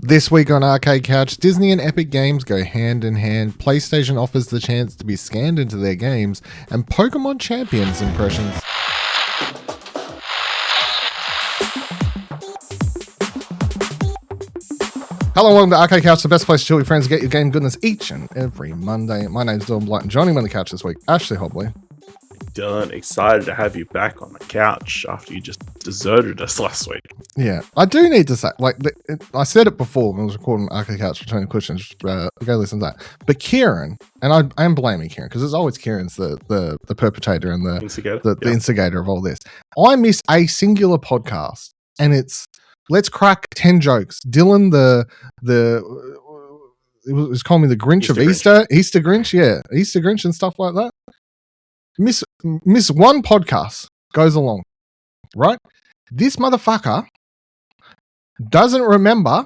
This week on Arcade Couch, Disney and Epic Games go hand in hand. PlayStation offers the chance to be scanned into their games, and Pokémon Champions impressions. Hello and welcome to Arcade Couch, the best place to chill with friends and get your game goodness each and every Monday. My name's Dylan Blight, and joining me on the couch this week, Ashley Hobley. Dylan, excited to have you back on the couch after you just deserted us last week. Yeah, I do need to say, I said it before when I was recording Arcade Couch returning questions. Go listen to that. But Kieran, and I am blaming Kieran because it's always Kieran's the perpetrator and the instigator of all this. I miss a singular podcast, and it's Let's Crack 10 Jokes. Dylan, it was calling me the Grinch of Easter. Easter Grinch, yeah, Easter Grinch and stuff like that. Miss one podcast goes along, right? This motherfucker doesn't remember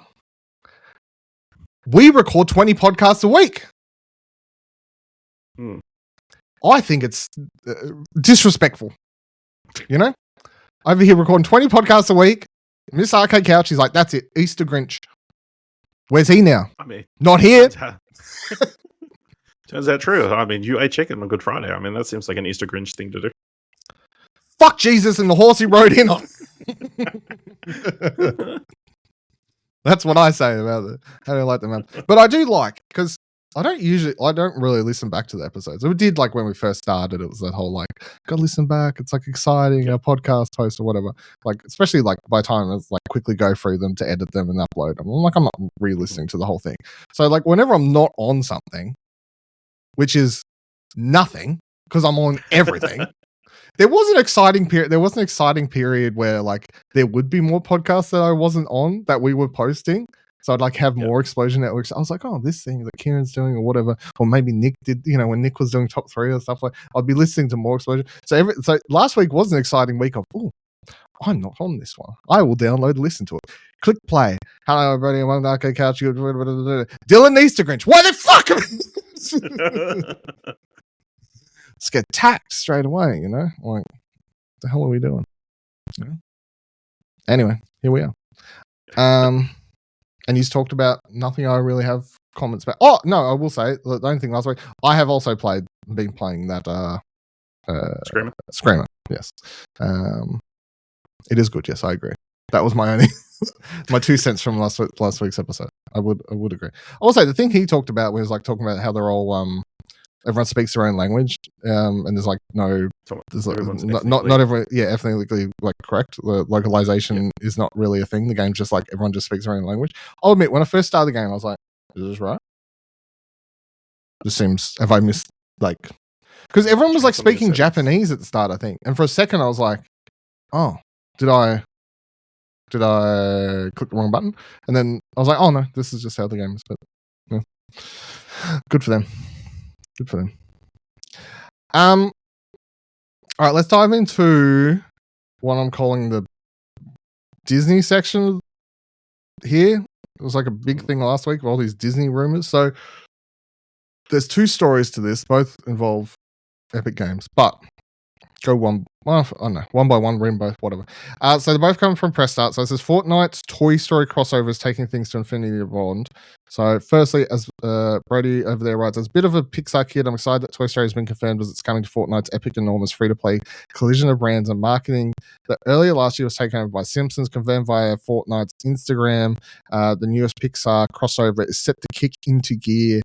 we record 20 podcasts a week. I think it's disrespectful. You know? Over here recording 20 podcasts a week. Miss Arcade Couch, he's like, that's it, Easter Grinch. Where's he now? I mean, not here. Turns out true. I mean, you ate chicken on Good Friday. I mean, that seems like an Easter Grinch thing to do. Fuck Jesus and the horse he rode in on. That's what I say about it. I don't like them, but I do like, because I don't really listen back to the episodes. We did, like, when we first started, it was that whole, like, gotta listen back. It's like exciting, a podcast post or whatever. Like, especially like by the time it's like quickly go through them to edit them and upload them. I'm not re-listening to the whole thing. So like whenever I'm not on something, which is nothing because I'm on everything. There was an exciting period where like there would be more podcasts that I wasn't on that we were posting. So I'd like have more Explosion Networks. I was like, oh, this thing that Kieran's doing or whatever, or maybe Nick did. You know, when Nick was doing top 3 or stuff like, I'd be listening to more Explosion. So last week was an exciting week of, oh, I'm not on this one. I will download and listen to it. Click play. Hello, everybody. I'm on the Arcade Couch. Dylan Easter Grinch. Why the fuck? Let's get tacked straight away, you know? Like, what the hell are we doing? Yeah. Anyway, here we are. And he's talked about nothing I really have comments about. Oh, no, I will say, the only thing last week, I have also been playing that Screamer, yes. It is good, yes, I agree. That was my only my 2 cents from last week's episode. I would agree. I will say the thing he talked about was like talking about how they're all everyone speaks their own language, and there's like not everyone ethnically like correct. The localization is not really a thing. The game's just like everyone just speaks their own language. I'll admit, when I first started the game, I was like, is this right? This seems, have I missed, like, because everyone was like speaking Japanese at the start, I think, and for a second I was like, oh, did I click the wrong button? And then I was like, oh no, this is just how the game is. But yeah. Good for them. All right, let's dive into what I'm calling the Disney section here. It was like a big thing last week of all these Disney rumors. So there's 2 stories to this, both involve Epic Games, but go one by one, read both, whatever. So they both come from Press Start. So it says Fortnite's Toy Story crossover is taking things to infinity and beyond. So firstly, as Brody over there writes, as a bit of a Pixar kid, I'm excited that Toy Story has been confirmed as it's coming to Fortnite's epic, enormous, free-to-play collision of brands and marketing that earlier last year was taken over by Simpsons, confirmed via Fortnite's Instagram. The newest Pixar crossover is set to kick into gear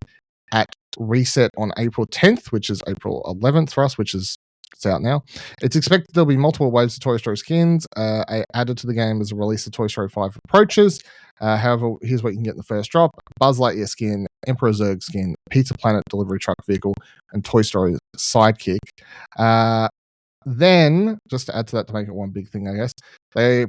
at Reset on April 10th, which is April 11th for us, which is it's out now. It's expected there'll be multiple waves of Toy Story skins added to the game as a release of Toy Story 5 approaches. However, here's what you can get in the first drop: Buzz Lightyear skin, Emperor Zurg skin, Pizza Planet delivery truck vehicle, and Toy Story sidekick. Then, just to add to that to make it one big thing, I guess,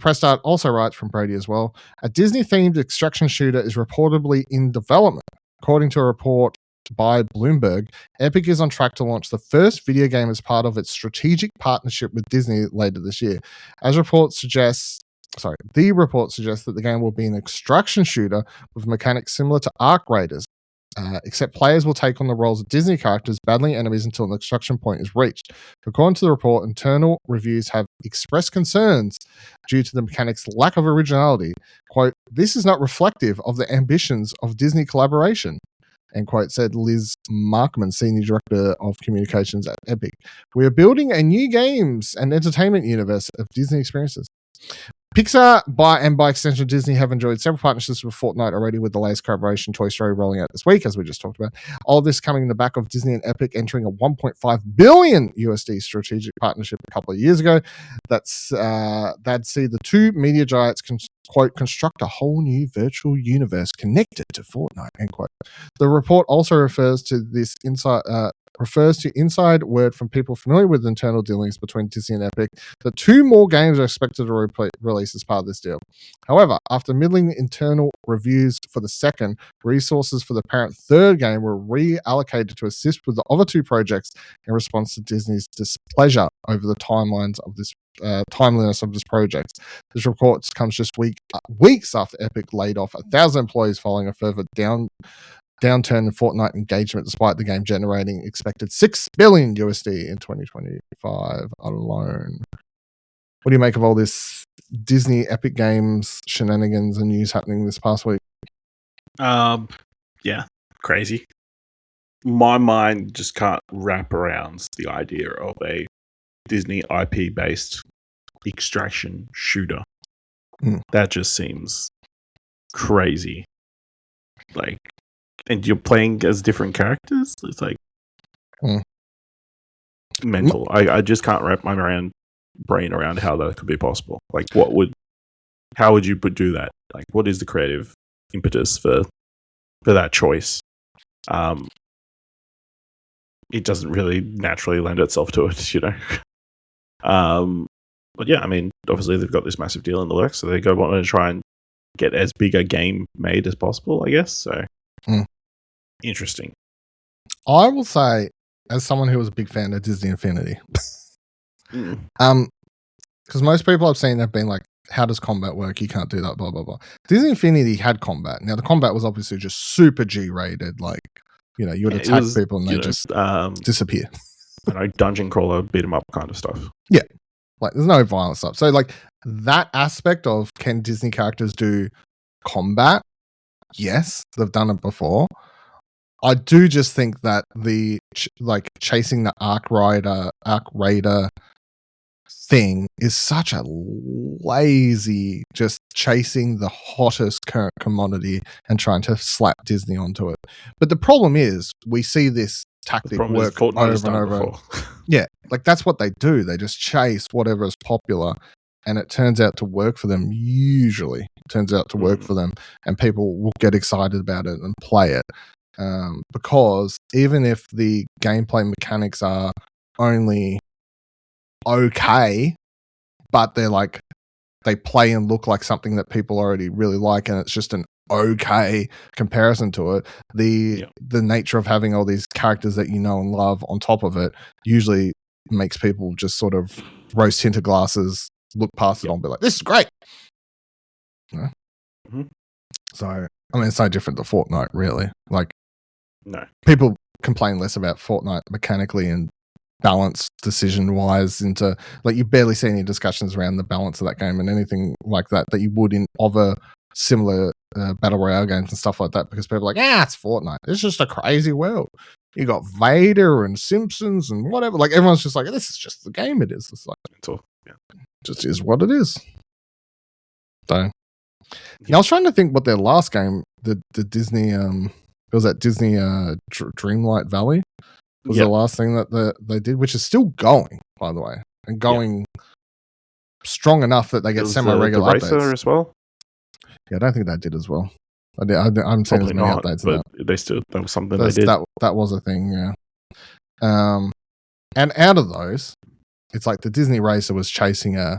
Press Start also writes from Brady as well, a Disney-themed extraction shooter is reportedly in development. According to a report by Bloomberg, Epic is on track to launch the first video game as part of its strategic partnership with Disney later this year. The report suggests that the game will be an extraction shooter with mechanics similar to Arc Raiders, except players will take on the roles of Disney characters, battling enemies until an extraction point is reached. According to the report, internal reviews have expressed concerns due to the mechanic's lack of originality. Quote, "This is not reflective of the ambitions of Disney collaboration," end quote, said Liz Markman, Senior Director of Communications at Epic. "We are building a new games and entertainment universe of Disney experiences." Pixar, by extension Disney, have enjoyed several partnerships with Fortnite already, with the latest collaboration, Toy Story, rolling out this week, as we just talked about. All of this coming in the back of Disney and Epic entering a $1.5 billion strategic partnership a couple of years ago. That'd see the two media giants quote, "construct a whole new virtual universe connected to Fortnite," end quote. The report also refers to inside word from people familiar with internal dealings between Disney and Epic that 2 more games are expected to release as part of this deal. However, after middling internal reviews for the second, resources for the parent third game were reallocated to assist with the other 2 projects in response to Disney's displeasure over the timeliness of this project. This report comes just weeks after Epic laid off 1,000 employees following a further downturn in Fortnite engagement, despite the game generating expected $6 billion in 2025 alone. What do you make of all this Disney Epic Games shenanigans and news happening this past week? Yeah, crazy. My mind just can't wrap around the idea of a Disney IP based extraction shooter. That just seems crazy. Like, and you're playing as different characters? It's like mental. I just can't wrap my brain around how that could be possible. Like, how would you do that? Like, what is the creative impetus for that choice? It doesn't really naturally lend itself to it, you know. But yeah, I mean, obviously they've got this massive deal in the works, so they want to try and get as big a game made as possible, I guess. So interesting. I will say, as someone who was a big fan of Disney Infinity, because most people I've seen have been like, "How does combat work? You can't do that, blah blah blah." Disney Infinity had combat. Now the combat was obviously just super G-rated, like, you know, you would attack people and they just disappear. You know, dungeon crawler, beat 'em up kind of stuff. Yeah, like there's no violent stuff. So like that aspect of, can Disney characters do combat? Yes, they've done it before. I do just think that the chasing the Arc Raider thing is such a lazy, just chasing the hottest current commodity and trying to slap Disney onto it. But the problem is, we see this tactic work over and over. Yeah, like that's what they do. They just chase whatever is popular, and it turns out to work for them. Usually, it turns out to work for them, and people will get excited about it and play it. Because even if the gameplay mechanics are only okay, but they play and look like something that people already really like, and it's just an okay comparison to it, the nature of having all these characters that you know and love on top of it usually makes people just sort of rose tinted glasses, look past it and be like, "This is great." You know? So I mean, it's no different to Fortnite, really. Like, no, people complain less about Fortnite mechanically and balance decision wise into, like, you barely see any discussions around the balance of that game and anything like that you would in other similar battle royale games and stuff like that, because people are like, it's Fortnite, it's just a crazy world, you got Vader and Simpsons and whatever, like everyone's just like, this is just the game it is. It's like, just is what it is. So I was trying to think what their last game, the Disney it was at Disney Dreamlight Valley was the last thing that they did, which is still going, by the way, and going strong enough that they get semi-regular updates as well. Yeah, I don't think that did as well. I'm seeing as many updates. But that was something they did. That was a thing, yeah. And out of those, it's like the Disney Racer was chasing a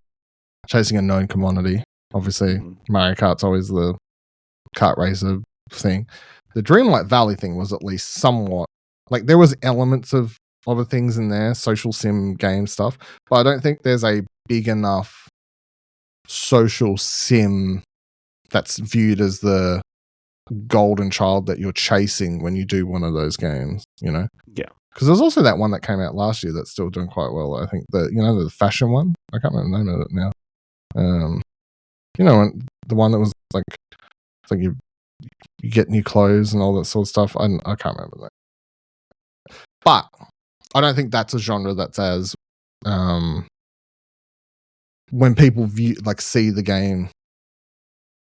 known commodity. Obviously, Mario Kart's always the kart racer thing. The Dreamlight Valley thing was at least somewhat, like, there was elements of other things in there, social sim game stuff, but I don't think there's a big enough social sim that's viewed as the golden child that you're chasing when you do one of those games, you know? Yeah. Because there's also that one that came out last year that's still doing quite well. I think the fashion one. I can't remember the name of it now. The one that was like you get new clothes and all that sort of stuff. I can't remember that. But I don't think that's a genre that's as when people see the game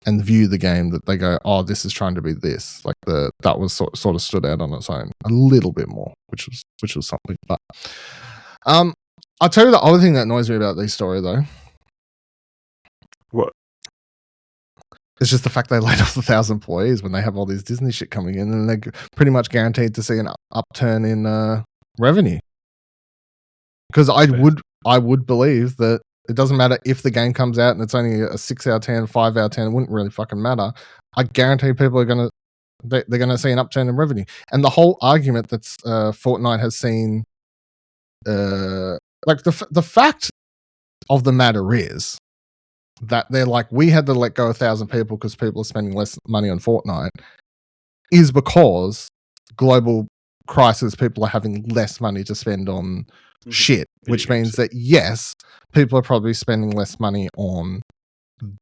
and view the game that they go, oh, this is trying to be this. Like that was sort of stood out on its own a little bit more, which was something. But I'll tell you the other thing that annoys me about this story though. What? It's just the fact they laid off 1,000 employees when they have all this Disney shit coming in, and they're pretty much guaranteed to see an upturn in revenue. Because I would believe that it doesn't matter if the game comes out and it's only a 6 out of 10, 5 out of 10. It wouldn't really fucking matter. I guarantee people are they're gonna see an upturn in revenue. And the whole argument that Fortnite has seen, the fact of the matter is that they're like, we had to let go 1,000 people because people are spending less money on Fortnite, is because global crisis, people are having less money to spend on shit, which means that yes, people are probably spending less money on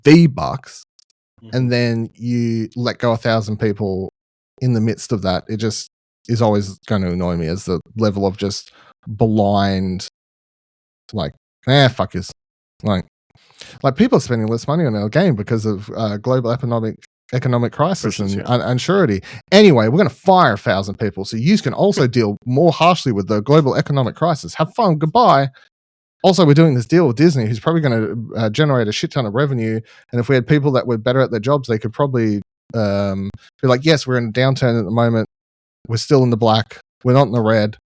V-Bucks, and then you let go 1,000 people in the midst of that. It just is always going to annoy me as the level of just blind, fuckers. Like people are spending less money on our game because of global economic crisis and unsurety. Anyway, we're going to fire 1,000 people so you can also deal more harshly with the global economic crisis. Have fun. Goodbye. Also, we're doing this deal with Disney, who's probably going to generate a shit ton of revenue. And if we had people that were better at their jobs, they could probably be like, yes, we're in a downturn at the moment. We're still in the black. We're not in the red.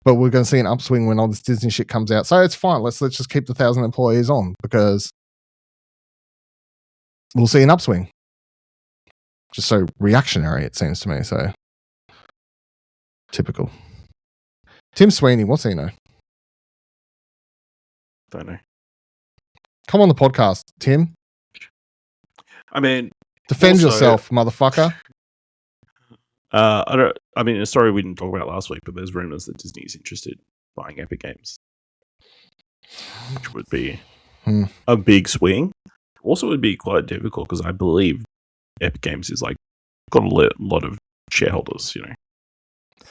But we're going to see an upswing when all this Disney shit comes out. So it's fine. Let's just keep the 1,000 employees on because we'll see an upswing. Just so reactionary, it seems to me. So typical. Tim Sweeney, what's he know? Don't know. Come on the podcast, Tim. I mean, defend yourself, motherfucker. A story we didn't talk about last week, but there's rumors that Disney is interested in buying Epic Games, which would be a big swing. Also, it would be quite difficult because I believe Epic Games is got a lot of shareholders. You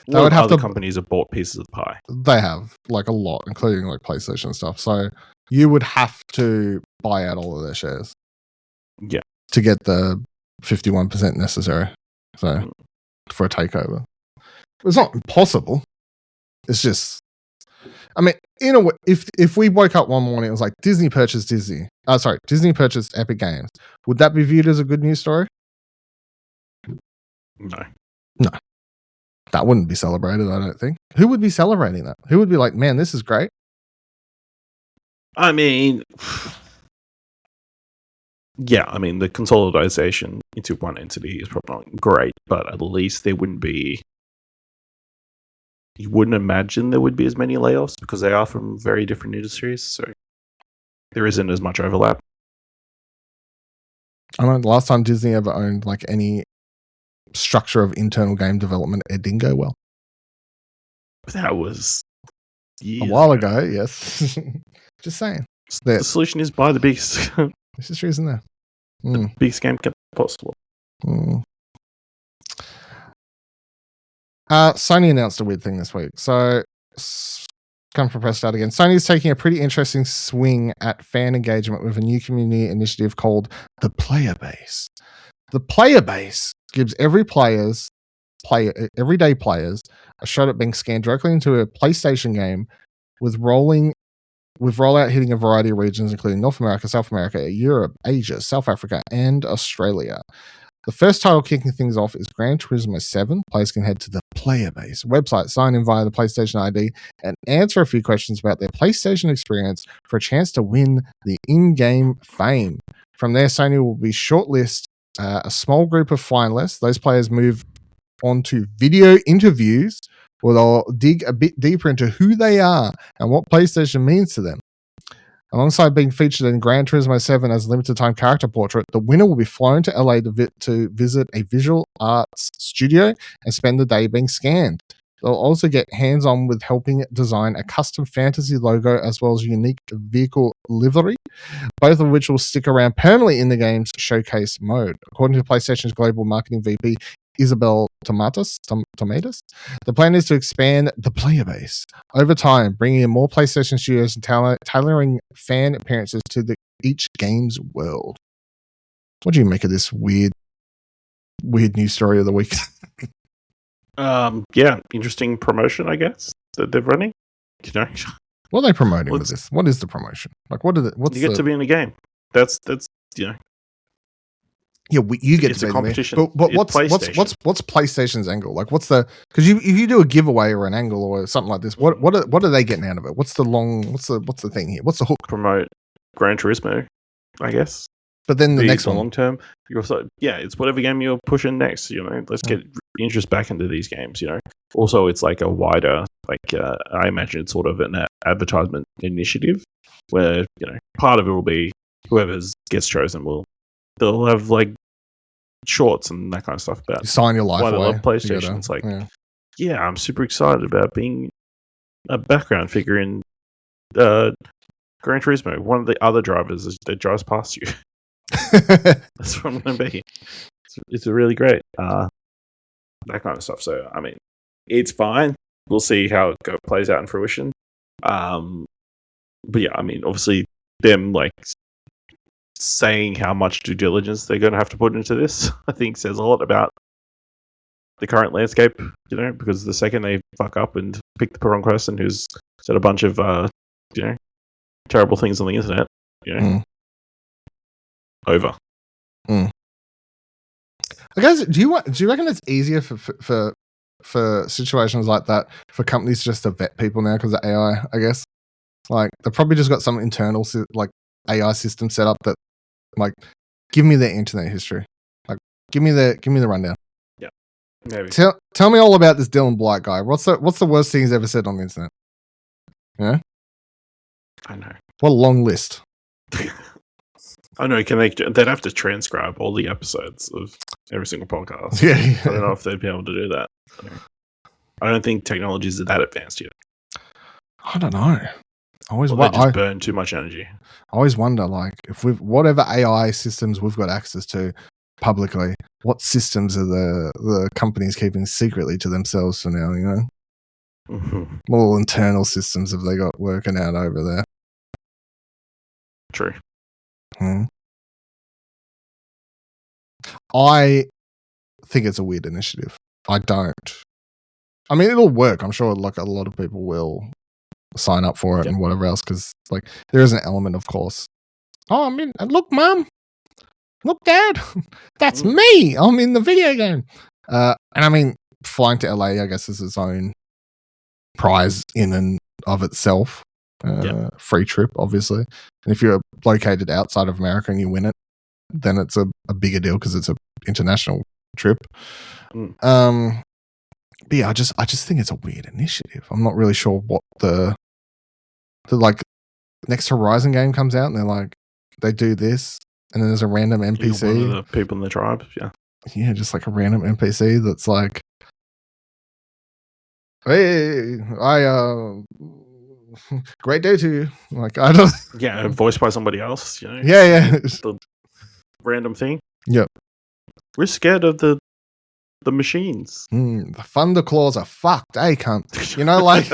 know, other companies have bought pieces of the pie. They have a lot, including PlayStation and stuff. So you would have to buy out all of their shares, to get the 51% necessary. So. For a takeover, it's not impossible. It's just, in a way, if we woke up one morning, it was like Disney purchased Epic Games. Would that be viewed as a good news story? No, that wouldn't be celebrated. I don't think. Who would be celebrating that? Who would be like, man, this is great? The consolidation into one entity is probably not great, but at least there wouldn't be. You wouldn't imagine there would be as many layoffs because they are from very different industries, so there isn't as much overlap. I know the last time Disney ever owned any structure of internal game development, it didn't go well. That was a while ago, yes. Just saying. The solution is buy the biggest. This is reason there. The biggest game possible. Sony announced a weird thing this week. So, come for press start again. Sony is taking a pretty interesting swing at fan engagement with a new community initiative called the Player Base. The Player Base gives everyday players a shot at being scanned directly into a PlayStation game with rollout hitting a variety of regions, including North America, South America, Europe, Asia, South Africa, and Australia. The first title kicking things off is Gran Turismo 7. Players can head to the Player Base website, sign in via the PlayStation ID, and answer a few questions about their PlayStation experience for a chance to win the in-game fame. From there, Sony will be shortlist a small group of finalists. Those players move on to video interviews, where they'll dig a bit deeper into who they are and what PlayStation means to them. Alongside being featured in Gran Turismo 7 as a limited-time character portrait, the winner will be flown to LA to visit a visual arts studio and spend the day being scanned. They'll also get hands-on with helping design a custom fantasy logo as well as a unique vehicle livery, both of which will stick around permanently in the game's showcase mode. According to PlayStation's global marketing VP, Isabel Tomatis, the plan is to expand the player base over time, bringing in more PlayStation studios and tailoring fan appearances to each game's world. What do you make of this weird news story of the week? Yeah, interesting promotion, I guess, that they're running. You know, what are they promoting with this? What is the promotion? Like, what's you get to be in a game? That's you know. Yeah, you get it's to a be competition. But what's PlayStation's angle? Like, what's the because if you do a giveaway or an angle or something like this, what are they getting out of it? What's the thing here? What's the hook? Promote Gran Turismo, I guess. But then the next one, long term, you're also it's whatever game you're pushing next. You know, let's get interest back into these games. You know, also it's like a wider, I imagine it's sort of an advertisement initiative where part of it will be whoever gets chosen they'll have like shorts and that kind of stuff about you sign your life why away. I love PlayStation. It's like, I'm super excited about being a background figure in Gran Turismo. One of the other drivers that drives past you. That's what I'm going to be. It's really great. That kind of stuff. So, I mean, it's fine. We'll see how it plays out in fruition. But yeah, I mean, obviously, them like saying how much due diligence they're going to have to put into this, I think says a lot about the current landscape, because the second they fuck up and pick the wrong person who's said a bunch of, terrible things on the internet, over. I guess, do you reckon it's easier for situations like that for companies just to vet people now because of AI, I guess? Like, they've probably just got some internal, like, AI system set up that, like, give me their internet history. Like, give me the rundown. Yeah, maybe. Tell me all about this Dylan Blight guy. What's the worst thing he's ever said on the internet? Yeah, I know. What a long list. I know. They'd have to transcribe all the episodes of every single podcast. Yeah. I don't know if they'd be able to do that. I don't think technologies are that advanced yet. I don't know. They just burn too much energy. I always wonder, like, if whatever AI systems we've got access to publicly, what systems are the companies keeping secretly to themselves for now? Mm-hmm. What little internal systems have they got working out over there? True. I think it's a weird initiative. I don't. I mean, it'll work. I'm sure, like, a lot of people will sign up for it and whatever else, because, like, there is an element, of course. Oh, I mean, look, Mum. Look, Dad. That's me. I'm in the video game. And I mean, flying to LA, I guess, is its own prize in and of itself. Free trip, obviously. And if you're located outside of America and you win it, then it's a bigger deal because it's an international trip. But yeah, I just think it's a weird initiative. I'm not really sure what the like next Horizon game comes out and they're like, they do this and then there's a random NPC. One of the people in the tribe, yeah, just like a random NPC that's like, hey, great day to you. Like, I don't. Yeah, voiced by somebody else. Yeah. The random thing. Yep. We're scared of the machines. The Thunder Claws are fucked, eh, cunt? Like.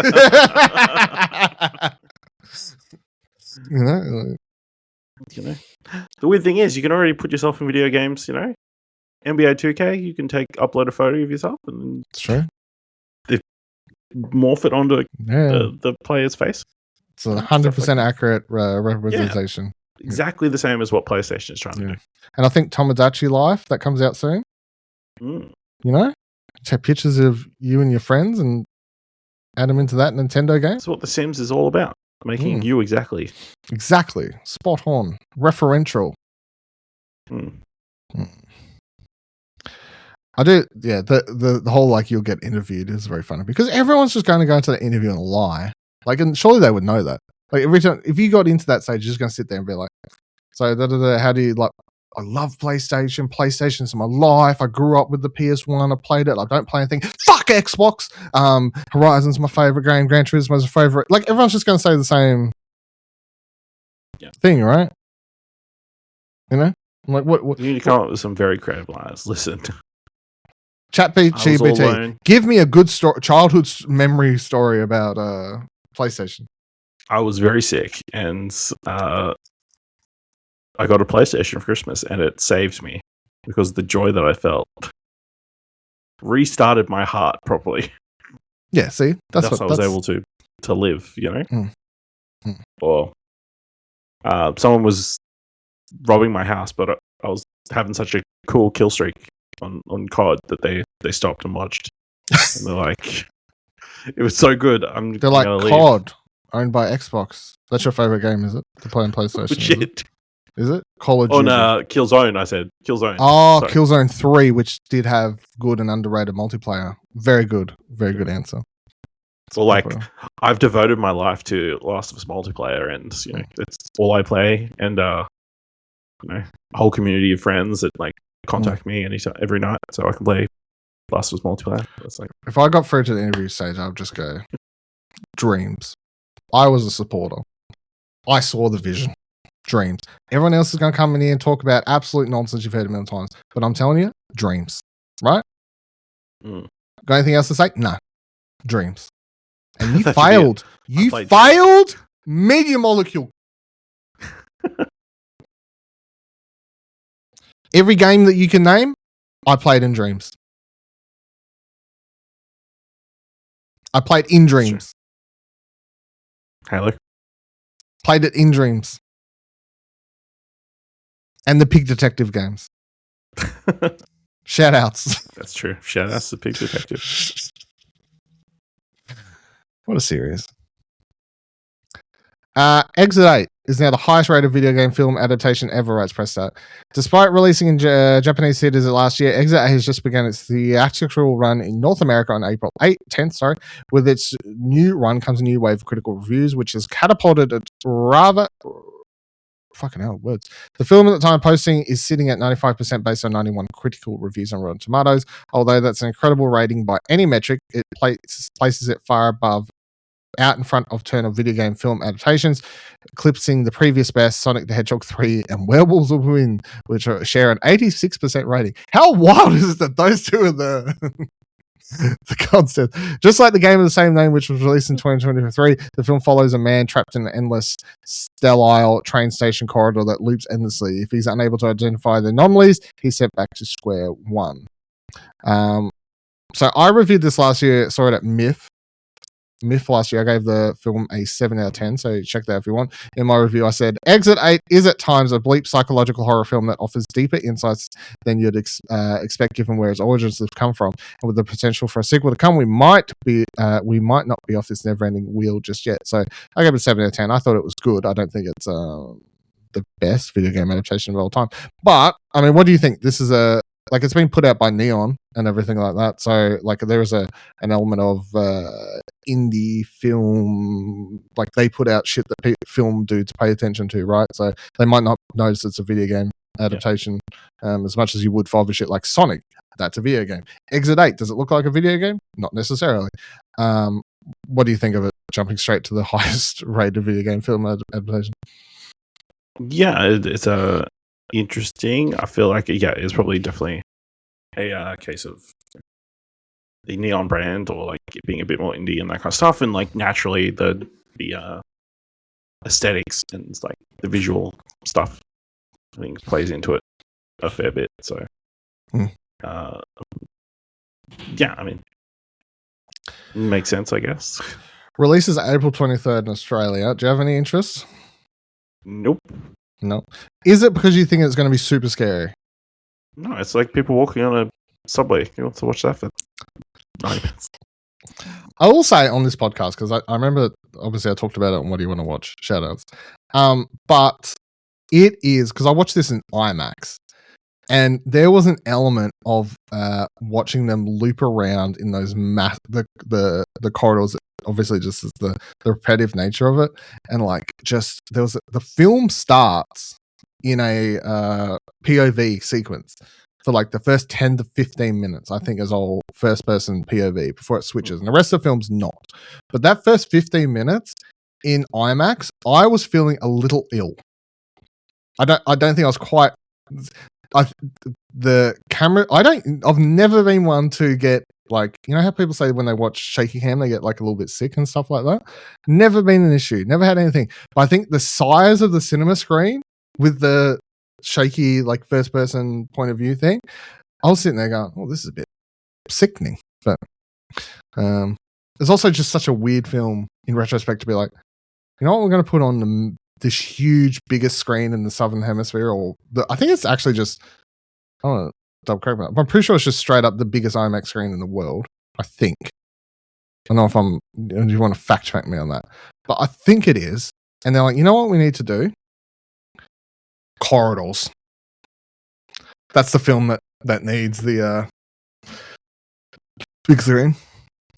The weird thing is, you can already put yourself in video games. NBA 2K, you can upload a photo of yourself, and it's true. Morph it onto the player's face. It's 100% accurate representation. Yeah, exactly the same as what PlayStation is trying to do. And I think Tomodachi Life, that comes out soon. Take pictures of you and your friends and add them into that Nintendo game. That's what The Sims is all about. Making you exactly. Spot on. Referential. I do, yeah. The whole, like, you'll get interviewed is very funny because everyone's just going to go into the interview and lie. Like, and surely they would know that. Like every time, if you got into that stage, you're just gonna sit there and be like, so how do you like? I love PlayStation. PlayStation's my life. I grew up with the PS1. I played it. I don't play anything. Fuck Xbox. Horizon's my favorite game. Gran Turismo's my favorite. Like everyone's just gonna say the same thing, right? You know, I'm like what? You need to come up with some very creative lines. Listen, ChatGPT, give me a good childhood memory story about PlayStation. I was very sick, and I got a PlayStation for Christmas, and it saved me because the joy that I felt restarted my heart properly. Yeah, see, that's what I was able to live. You know, or someone was robbing my house, but I was having such a cool kill streak on COD that they stopped and watched. And they're like, it was so good. They're like, COD, owned by Xbox. That's your favorite game, is it? To play on PlayStation? Shit. Is it? Call of Duty. Oh, no, Killzone, I said. Killzone. Oh, sorry. Killzone 3, which did have good and underrated multiplayer. Very good. Very good answer. Well, like, I've devoted my life to Last of Us multiplayer, and, you know, it's all I play, and, you know, a whole community of friends that, like, contact me every night so I can play Last of Us multiplayer. It's like, if I got through to the interview stage, I would just go, dreams. I was a supporter. I saw the vision. Dreams. Everyone else is going to come in here and talk about absolute nonsense you've heard a million times. But I'm telling you, dreams. Right? Got anything else to say? No. Dreams. And you failed. You failed Media Molecule. Every game that you can name, I played in dreams. I played in dreams. Halo. Played it in dreams. And the Pig Detective games. Shout outs. That's true. Shout outs to Pig Detective. What a series. Exit 8 is now the highest rated video game film adaptation ever, writes Press Start. Despite releasing in Japanese theaters last year, Exit 8 has just begun its theatrical run in North America on April 10th. With its new run comes a new wave of critical reviews, which has catapulted it rather... Fucking hell, words. The film at the time of posting is sitting at 95% based on 91 critical reviews on Rotten Tomatoes. Although that's an incredible rating by any metric, it places it far above, out in front of Turner video game film adaptations, eclipsing the previous best Sonic the Hedgehog 3 and Werewolves of Win, which share an 86% rating. How wild is it that those two are the concept? Just like the game of the same name, which was released in 2023, the film follows a man trapped in an endless sterile train station corridor that loops endlessly. If he's unable to identify the anomalies, he's sent back to square one. So I reviewed this last year, saw it at Myth last year. I gave the film a 7 out of 10, so check that if you want. In my review, I said, Exit 8 is at times a bleep psychological horror film that offers deeper insights than you'd expect given where its origins have come from. And with the potential for a sequel to come, we might not be off this never-ending wheel just yet. So I gave it a 7 out of 10. I thought it was good. I don't think it's the best video game adaptation of all time. But, I mean, what do you think? This is it's been put out by Neon and everything like that. So, like, there is an element of indie film. Like, they put out shit that film dudes pay attention to, right? So they might not notice it's a video game adaptation as much as you would for other shit like Sonic. That's a video game. Exit 8, does it look like a video game? Not necessarily. What do you think of it? Jumping straight to the highest rated video game film adaptation. Yeah, it's interesting. I feel like it's probably definitely a case of the Neon brand, or like it being a bit more indie and that kind of stuff, and like naturally the aesthetics and like the visual stuff I think plays into it a fair bit. So I mean, makes sense, I guess. Releases April 23rd in Australia. Do you have any interest? Nope. No. Is it because you think it's going to be super scary? No, it's like people walking on a subway. You want to watch that for 90 minutes. I will say on this podcast, because I remember, obviously I talked about it on What Do You Want to Watch? Shoutouts. But it is, because I watched this in IMAX, and there was an element of watching them loop around in those the corridors obviously just as the repetitive nature of it. And like just the film starts in a POV sequence for like the first 10 to 15 minutes, I think, is all first person POV before it switches. And the rest of the film's not. But that first 15 minutes in IMAX, I was feeling a little ill. I don't think I was quite. The camera. I've never been one to get like, you know how people say when they watch shaky cam they get like a little bit sick and stuff like that. Never been an issue. Never had anything. But I think the size of the cinema screen with the shaky like first person point of view thing, I was sitting there going, "Oh, this is a bit sickening." But it's also just such a weird film in retrospect to be like, you know what, we're going to put on this huge, biggest screen in the Southern Hemisphere, I think it's actually just, I don't know, double correct me, but I'm pretty sure it's just straight up the biggest IMAX screen in the world, I think. I don't know if you want to fact check me on that, but I think it is. And they're like, you know what we need to do? Corridors. That's the film that needs the big screen.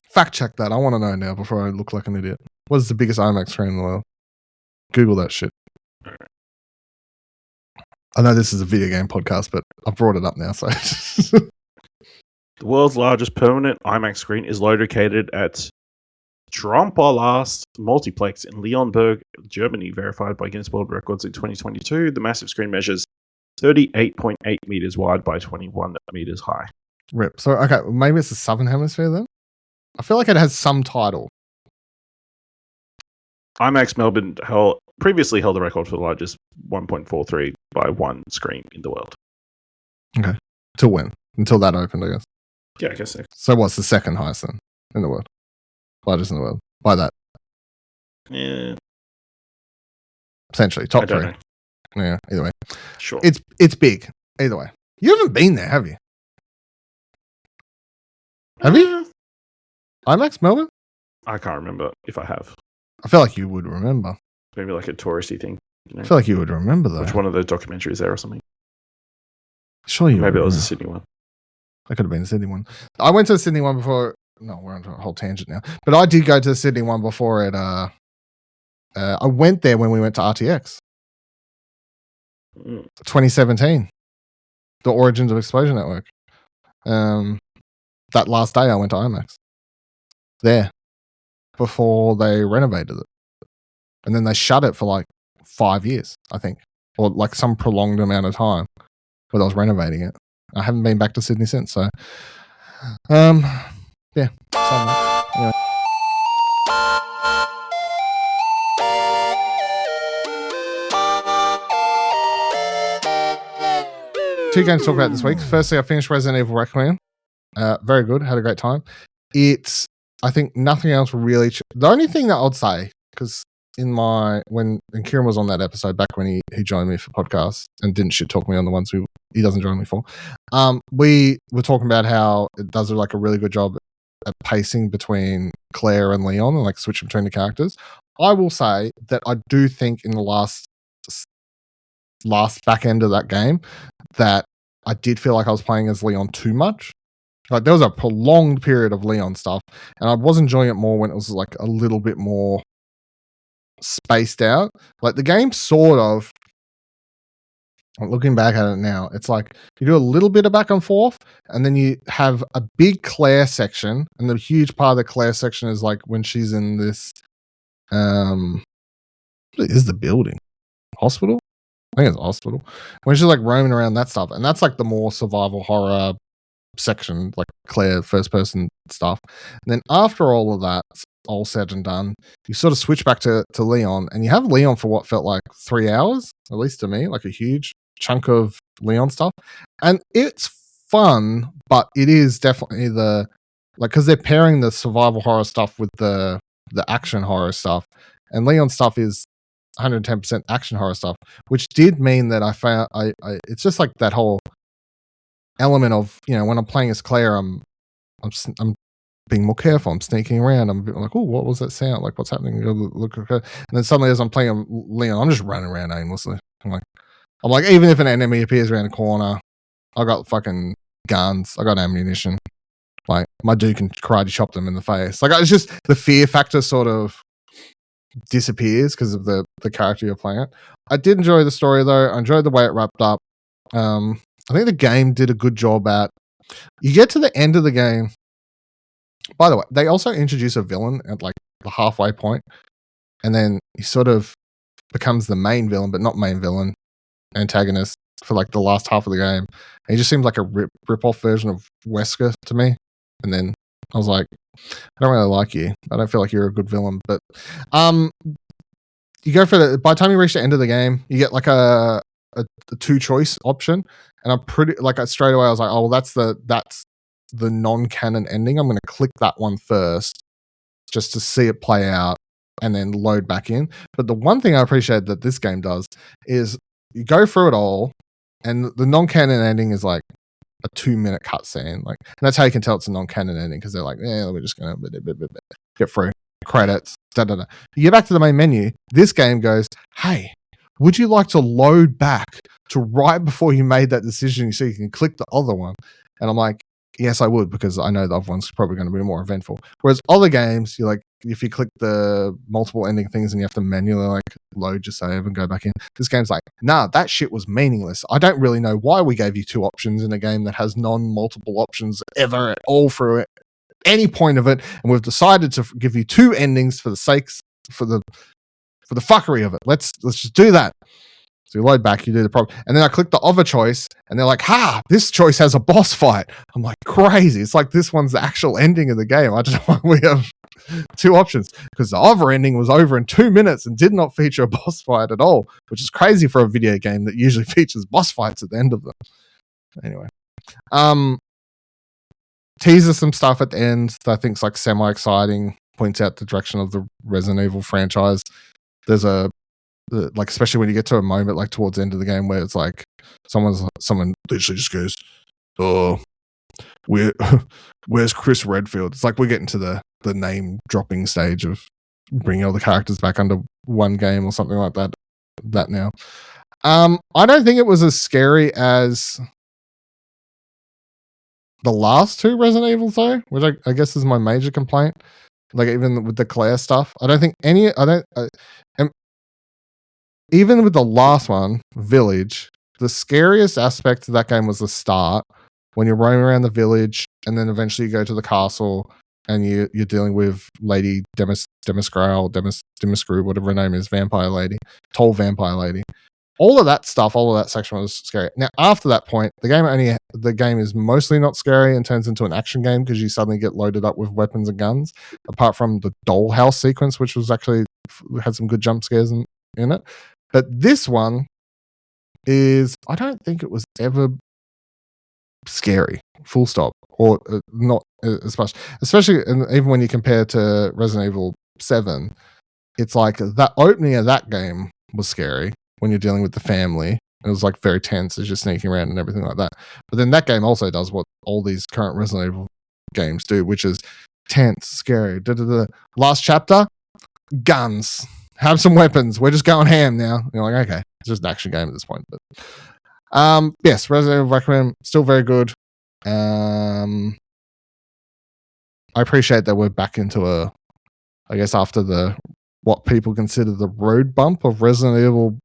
Fact check that. I want to know now before I look like an idiot. What is the biggest IMAX screen in the world? Google that shit. I know this is a video game podcast, but I've brought it up now. So, the world's largest permanent IMAX screen is located at Tromperlast Multiplex in Leonberg, Germany, verified by Guinness World Records in 2022. The massive screen measures 38.8 meters wide by 21 meters high. Rip. So, okay, maybe it's the Southern Hemisphere then? I feel like it has some title. IMAX Melbourne previously held the record for the largest 1.43 by 1 screen in the world. Okay. Till when? Until that opened, I guess. Yeah, I guess so. So what's the second highest then in the world? Largest in the world. By that. Yeah. Essentially, top 3. Know. Yeah, either way. Sure. It's big. Either way. You haven't been there, have you? Have you? IMAX Melbourne? I can't remember if I have. I feel like you would remember. Maybe like a touristy thing. You know? I feel like you would remember though. Which one of the documentaries there or something? Sure you Maybe would. it was the Sydney one. That could have been the Sydney one. I went to the Sydney one before. No, we're on a whole tangent now. But I did go to the Sydney one before it. I went there when we went to RTX. 2017. The Origins of Explosion Network. That last day I went to IMAX. There. Before they renovated it. And then they shut it for like 5 years, I think. Or like some prolonged amount of time where I was renovating it. I haven't been back to Sydney since, so yeah. Anyway. Two games to talk about this week. Firstly, I finished Resident Evil Requiem. Very good. Had a great time. I think nothing else really. The only thing that I'd say, because when Kieran was on that episode back when he joined me for podcasts and didn't shit talk me on the ones he doesn't join me for, we were talking about how it does like a really good job at pacing between Claire and Leon and like switching between the characters. I will say that I do think in the last back end of that game that I did feel like I was playing as Leon too much. Like there was a prolonged period of Leon stuff, and I was enjoying it more when it was like a little bit more spaced out. Like the game sort of, looking back at it now, it's like you do a little bit of back and forth, and then you have a big Claire section, and the huge part of the Claire section is like when she's in this, what is the building? Hospital? I think it's a hospital. When she's like roaming around that stuff, and that's like the more survival horror section, like Claire first person stuff. And then after all of that all said and done, you sort of switch back to Leon, and you have Leon for what felt like 3 hours, at least to me, like a huge chunk of Leon stuff. And it's fun, but it is definitely because they're pairing the survival horror stuff with the action horror stuff, and Leon stuff is 110% action horror stuff, which did mean that I found it's just like that whole element of, you know, when I'm playing as Claire, I'm being more careful. I'm sneaking around. I'm like, oh, what was that sound? Like, what's happening? Look. And then suddenly, as I'm playing Leon, I'm just running around aimlessly. I'm like, even if an enemy appears around the corner, I got fucking guns. I got ammunition. Like my dude can karate chop them in the face. Like it's just the fear factor sort of disappears because of the character you're playing. I did enjoy the story though. I enjoyed the way it wrapped up. I think the game did a good job at. You get to the end of the game. By the way, they also introduce a villain at like the halfway point, and then he sort of becomes the main villain, but not main villain, antagonist for like the last half of the game. And he just seems like a rip-off version of Wesker to me. And then I was like, I don't really like you. I don't feel like you're a good villain. But you go for by the time you reach the end of the game, you get like a two choice option. And I'm pretty like straight away I was like, oh well, that's the non-canon ending. I'm going to click that one first just to see it play out and then load back in. But the one thing I appreciate that this game does is you go through it all, and the non-canon ending is like a 2-minute cutscene. Like, and that's how you can tell it's a non-canon ending, because they're like, yeah, we're just going to get through credits. Da-da-da. You get back to the main menu. This game goes, hey, would you like to load back to right before you made that decision so you can click the other one? And I'm like, yes, I would, because I know the other one's probably going to be more eventful. Whereas other games, you like, if you click the multiple ending things and you have to manually like load your save and go back in, this game's like, nah, that shit was meaningless. I don't really know why we gave you 2 options in a game that has non-multiple options ever at all through it, any point of it, and we've decided to give you 2 endings for the sakes for the fuckery of it. Let's just do that. So you load back, you do the problem. And then I click the other choice, and they're like, this choice has a boss fight. I'm like, crazy. It's like this one's the actual ending of the game. I don't know why we have 2 options, because the other ending was over in 2 minutes and did not feature a boss fight at all, which is crazy for a video game that usually features boss fights at the end of them. Anyway. Teases some stuff at the end that I think's like semi-exciting, points out the direction of the Resident Evil franchise. There's like, especially when you get to a moment like towards the end of the game where it's like someone literally just goes, oh, where's Chris Redfield? It's like we're getting to the name dropping stage of bringing all the characters back under one game or something like that now. I don't think it was as scary as the last 2 Resident Evil though, which I guess is my major complaint. Like even with the Claire stuff, even with the last one, Village, the scariest aspect of that game was the start, when you're roaming around the village, and then eventually you go to the castle, and you're dealing with Lady Demiscrew, whatever her name is, vampire lady, tall vampire lady. All of that stuff, all of that section was scary. Now, after that point, the game is mostly not scary and turns into an action game, because you suddenly get loaded up with weapons and guns, apart from the dollhouse sequence, which was actually had some good jump scares in it. But this one I don't think it was ever scary, full stop, or not as much, especially even when you compare to Resident Evil 7. It's like that opening of that game was scary when you're dealing with the family. It was like very tense as you're sneaking around and everything like that. But then that game also does what all these current Resident Evil games do, which is tense, scary. Last chapter, guns. Have some weapons. We're just going ham now. You're like, okay, it's just an action game at this point. But yes, Resident Evil Requiem, still very good. I appreciate that we're back into I guess after what people consider the road bump of Resident Evil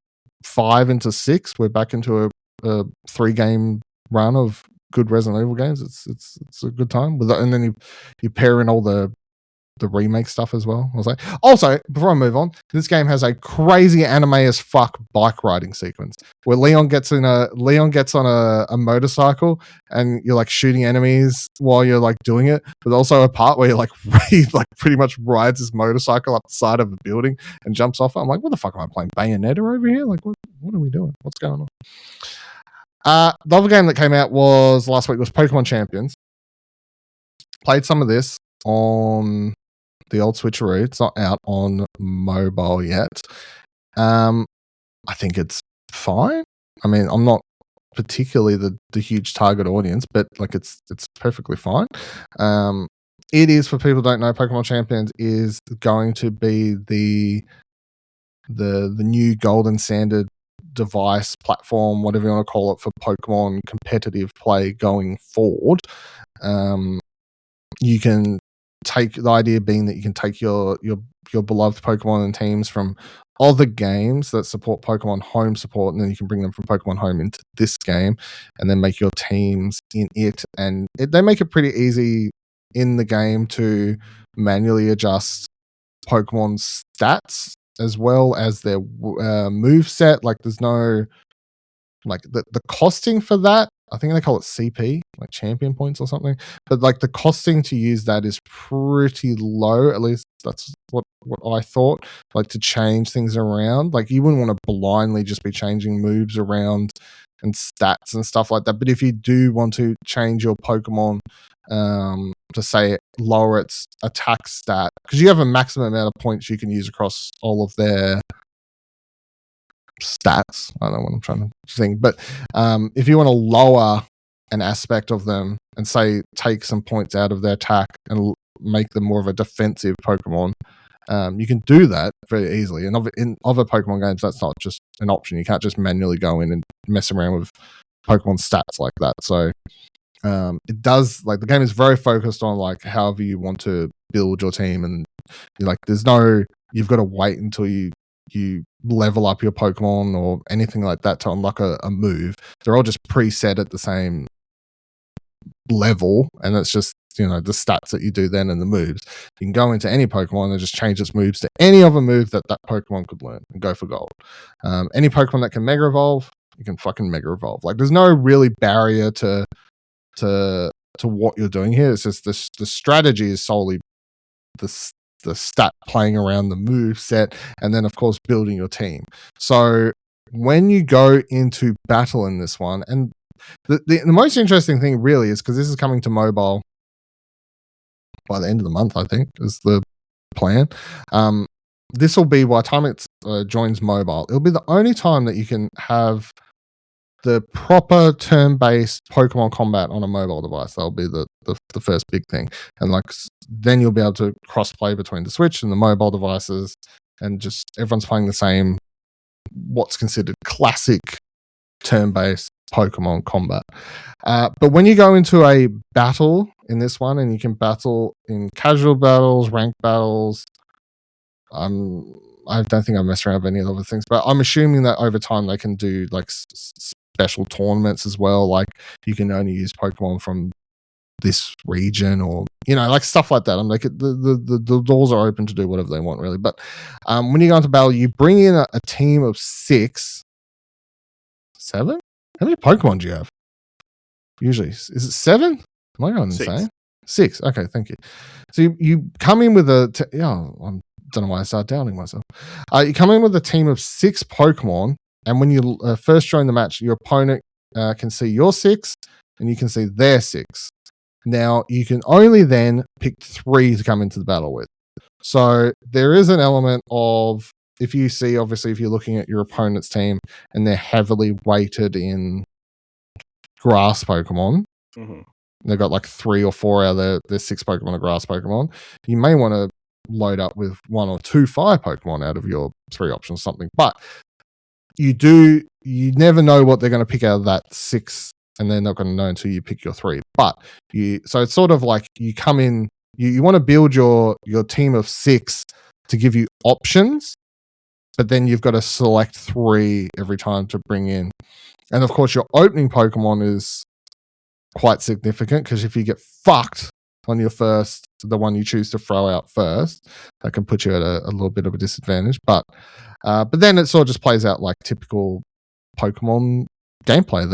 5 into 6, we're back into a 3-game run of good Resident Evil games. It's a good time. And then you pair in all the remake stuff as well. I was like, also, before I move on, this game has a crazy anime as fuck bike riding sequence where Leon gets on a motorcycle, and you're like shooting enemies while you're like doing it. But also a part where he pretty much rides his motorcycle up the side of a building and jumps off it. I'm like, what the fuck am I playing? Bayonetta over here? Like, what are we doing? What's going on? The other game that came out last week was Pokémon Champions. Played some of this on the old switcheroo. It's not out on mobile yet. I think it's fine. I mean, I'm not particularly the huge target audience, but like it's perfectly fine. It is, for people who don't know, Pokemon Champions is going to be the new golden standard device, platform, whatever you want to call it, for Pokemon competitive play going forward. you can take the idea being that you can take your beloved Pokemon and teams from other games that support Pokemon Home support, and then you can bring them from Pokemon Home into this game, and then make your teams in it. And they make it pretty easy in the game to manually adjust Pokemon's stats as well as their move set. Like there's no like the costing for that. I think they call it CP, like champion points or something. But like the costing to use that is pretty low. At least that's what I thought. Like to change things around. Like you wouldn't want to blindly just be changing moves around and stats and stuff like that. But if you do want to change your Pokemon to say lower its attack stat, because you have a maximum amount of points you can use across all of their stats. I don't know what I'm trying to think, but if you want to lower an aspect of them and say take some points out of their attack and make them more of a defensive Pokemon, you can do that very easily. And in other Pokemon games, that's not just an option. You can't just manually go in and mess around with Pokemon stats like that. So it does, like, the game is very focused on like however you want to build your team, and like there's no, you've got to wait until you level up your Pokemon or anything like that to unlock a move. They're all just preset at the same level, and it's just, the stats that you do then and the moves. You can go into any Pokemon and just change its moves to any other move that Pokemon could learn and go for gold. Any Pokemon that can Mega Evolve, you can fucking Mega Evolve. Like there's no really barrier to what you're doing here. It's just the strategy is solely the stat playing around the move set, and then of course building your team. So when you go into battle in this one, and the most interesting thing really is because this is coming to mobile by the end of the month, I think is the plan. This will be, by the time it joins mobile, it'll be the only time that you can have the proper turn-based Pokemon combat on a mobile device. That'll be the first big thing. And like then you'll be able to cross-play between the Switch and the mobile devices, and just everyone's playing the same, what's considered classic turn-based Pokemon combat. But when you go into a battle in this one, and you can battle in casual battles, ranked battles, I don't think I messed around with any of the other things, but I'm assuming that over time they can do like special tournaments as well. Like you can only use Pokemon from this region, or like stuff like that. I'm like, the doors are open to do whatever they want, really. But when you go into battle, you bring in a team of 7. How many Pokemon do you have? Usually, is it 7? Am I going insane? 6. Okay, thank you. So you come in with I don't know why I started doubting myself. You come in with a team of 6 Pokemon, and when you first join the match, your opponent can see your 6, and you can see their 6. Now, you can only then pick 3 to come into the battle with. So there is an element of, if you see, obviously, if you're looking at your opponent's team and they're heavily weighted in grass Pokemon, they've got like 3 or 4 out of their 6 Pokemon are grass Pokemon, you may want to load up with 1 or 2 fire Pokemon out of your 3 options, something. But you never know what they're going to pick out of that 6, and they're not going to know until you pick your 3. But so it's sort of like you come in, you want to build your team of 6 to give you options, but then you've got to select 3 every time to bring in. And of course, your opening Pokemon is quite significant, because if you get fucked on your first, the one you choose to throw out first, that can put you at a little bit of a disadvantage. But then it sort of just plays out like typical Pokemon gameplay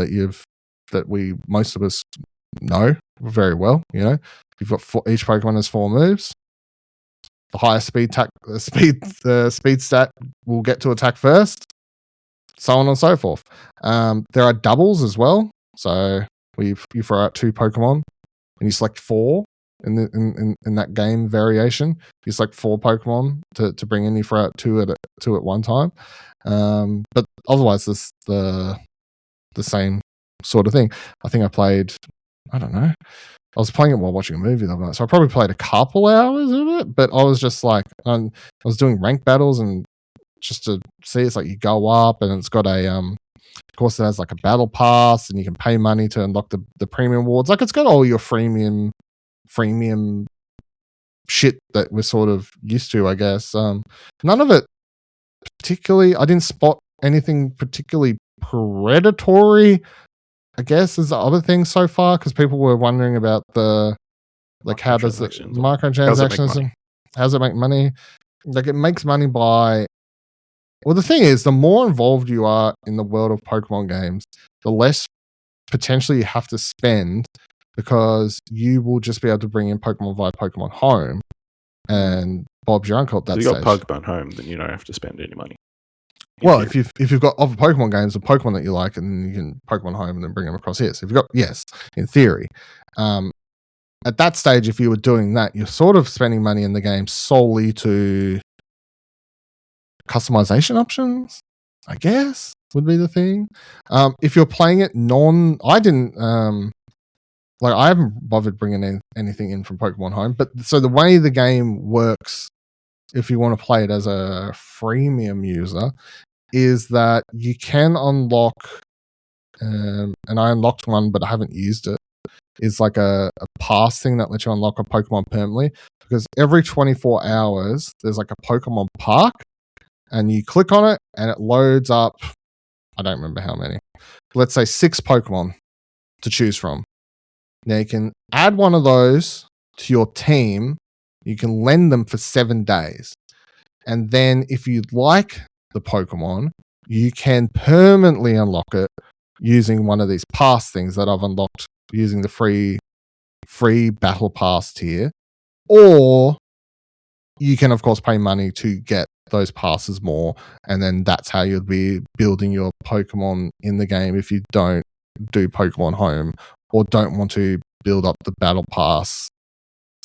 that most of us know very well. You've got each Pokemon has 4 moves. The highest speed stat will get to attack first, so on and so forth. There are doubles as well. So you throw out 2 Pokemon and you select 4 in that game variation. You select 4 Pokemon to bring in. You throw out 2 at one time. But otherwise, it's the same sort of thing. I think I played, I don't know, I was playing it while watching a movie the other night, so I probably played a couple hours of it, but I was just like, I was doing ranked battles, and just to see, it's like you go up, and it's got of course it has like a battle pass, and you can pay money to unlock the premium rewards. Like it's got all your freemium freemium shit that we're sort of used to, I guess. None of it particularly, I didn't spot anything particularly predatory, I guess, is the other thing so far, because people were wondering about the, like, how does it, microtransactions, how does it make money? Like, it makes money by, well, the thing is, the more involved you are in the world of Pokemon games, the less potentially you have to spend, because you will just be able to bring in Pokemon via Pokemon Home, and Bob's your uncle at that So you stage. got Pokemon Home, then you don't have to spend any money. Well, if you've got other Pokemon games, the Pokemon that you like, and then you can Pokemon Home and then bring them across here. So if you've got, yes, in theory. At that stage, if you were doing that, you're sort of spending money in the game solely to customization options, I guess, would be the thing. If you're playing it I haven't bothered bringing anything in from Pokemon Home. But so the way the game works, if you want to play it as a freemium user, is that you can unlock, and I unlocked one, but I haven't used it. It's like a pass thing that lets you unlock a Pokemon permanently, because every 24 hours there's like a Pokemon park, and you click on it and it loads up, I don't remember how many, let's say 6 Pokemon to choose from. Now you can add one of those to your team. You can lend them for 7 days. And then if you like the Pokemon, you can permanently unlock it using one of these pass things that I've unlocked using the free battle pass tier. Or you can, of course, pay money to get those passes more, and then that's how you'll be building your Pokemon in the game if you don't do Pokemon Home or don't want to build up the battle pass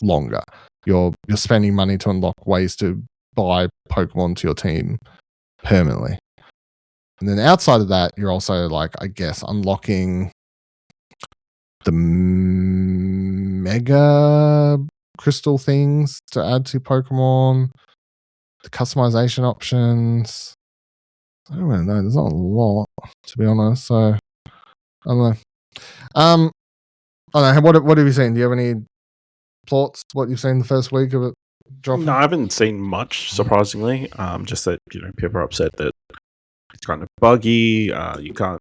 longer. You're spending money to unlock ways to buy Pokemon to your team permanently. And then outside of that, you're also, like, I guess, unlocking the Mega Crystal things to add to Pokemon, the customization options. I don't really know. There's not a lot, to be honest. So, I don't know. I don't know. What have you seen? Do you have any thoughts? What you've seen the first week of it dropping? No, I haven't seen much, surprisingly. Just that, people are upset that it's kind of buggy. You can't,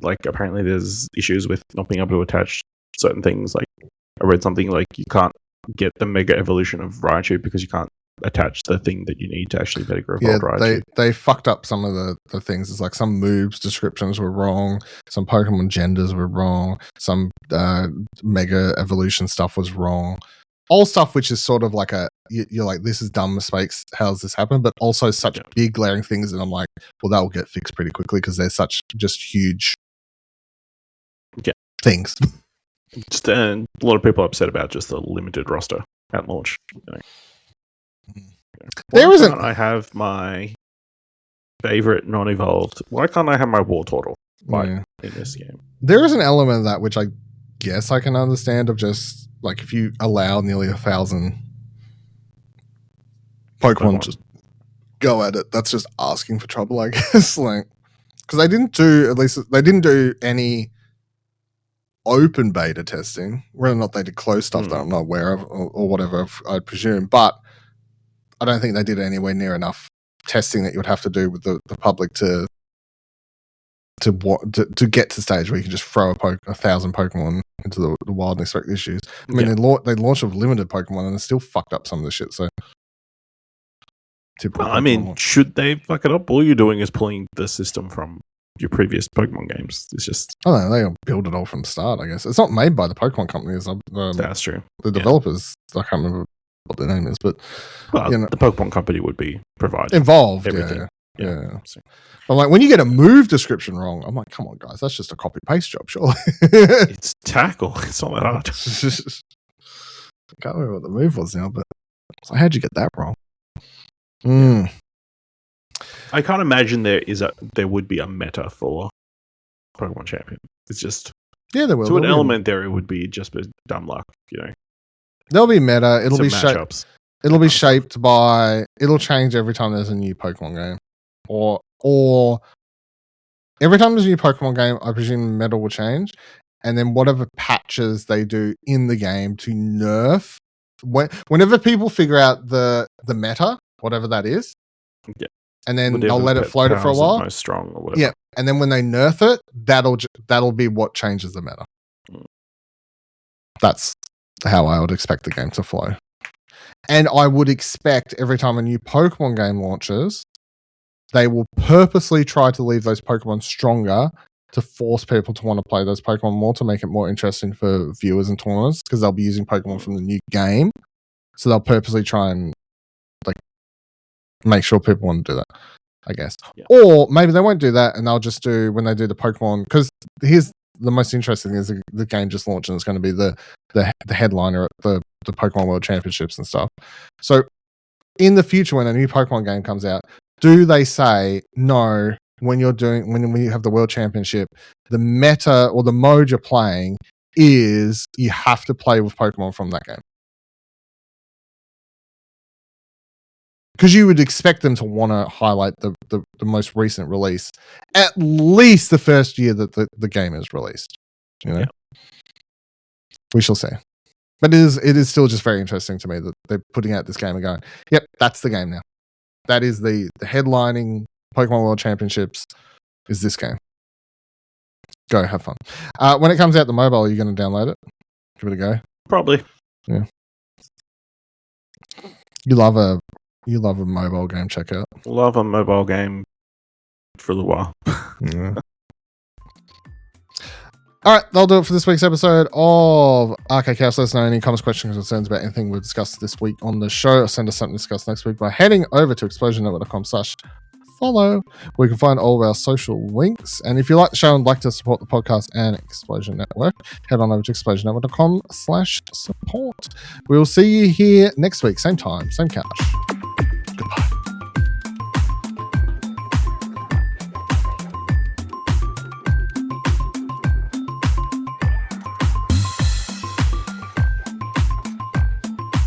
like, apparently there's issues with not being able to attach certain things. Like, I read something like you can't get the Mega Evolution of Raichu because you can't attach the thing that you need to actually Mega Evolve Raichu. They fucked up some of the things. It's like some moves descriptions were wrong, some Pokemon genders were wrong, some Mega Evolution stuff was wrong. All stuff which is sort of like you're like, this is dumb mistakes, how's this happen? But also such big glaring things that I'm like, well, that will get fixed pretty quickly because they're such just huge things. Just a lot of people are upset about just the limited roster at launch. There isn't. I have my favorite non-evolved. Why can't I have my Wartortle in this game? There is an element of that which I guess I can understand, of just like, if you allow nearly 1,000 Pokemon just go at it, that's just asking for trouble, I guess. Like, because they didn't do any open beta testing. Whether or not they did closed stuff that I'm not aware of, or whatever, I presume. But I don't think they did anywhere near enough testing that you would have to do with the public to get to the stage where you can just throw 1,000 Pokemon into the wild and expect issues. I mean, they launched with limited Pokemon and they still fucked up some of the shit. So, I mean, should they fuck it up? All you're doing is pulling the system from your previous Pokemon games. It's just, I don't know, they build it all from the start, I guess. It's not made by the Pokemon companies. That's true. The developers, I can't remember what their name is, but the Pokemon company would be providing involved. Everything. Yeah. But like, when you get a move description wrong, I'm like, come on, guys, that's just a copy paste job, surely. It's tackle. It's not that hard. I can't remember what the move was now, but so how'd you get that wrong? I can't imagine there would be a meta for Pokemon Champions. It's just there will. To an element there, it would be just dumb luck, There'll be meta. It'll be matchups. It'll be shaped by. It'll change every time there's a new Pokemon game, or every time there's a new Pokemon game. I presume meta will change, and then whatever patches they do in the game to nerf. Whenever people figure out the meta, whatever that is, and then Whatever they'll let it float it for a while. Most strong or whatever. Yeah, and then when they nerf it, that'll be what changes the meta. That's how I would expect the game to flow. And I would expect every time a new Pokemon game launches, they will purposely try to leave those Pokemon stronger to force people to want to play those Pokemon more, to make it more interesting for viewers and tournaments, because they'll be using Pokemon from the new game. So they'll purposely try and make sure people want to do that, I guess. Yeah. Or maybe they won't do that, and they'll just do, when they do the Pokemon, because here's the most interesting thing is the game just launched, and it's going to be the headliner at the Pokemon World Championships and stuff. So in the future, when a new Pokemon game comes out, do they say, no, when you have the World Championship, the meta or the mode you're playing is you have to play with Pokemon from that game? Because you would expect them to want to highlight the most recent release, at least the first year that the game is released. You know, we shall see. But it is still just very interesting to me that they're putting out this game and going, yep, that's the game now. That is the headlining Pokemon World Championships is this game. Go have fun. When it comes out the mobile, are you going to download it? Give it a go. Probably. Yeah. You love a mobile game checkout. Love a mobile game for a little while. Yeah. All right, that'll do it for this week's episode of Arcade Chaos. Let us know any comments, questions, concerns about anything we've discussed this week on the show, or send us something to discuss next week by heading over to explosionnetwork.com/follow, where you can find all of our social links. And if you like the show and like to support the podcast and Explosion Network, head on over to explosionnetwork.com/support. We will see you here next week, same time, same couch.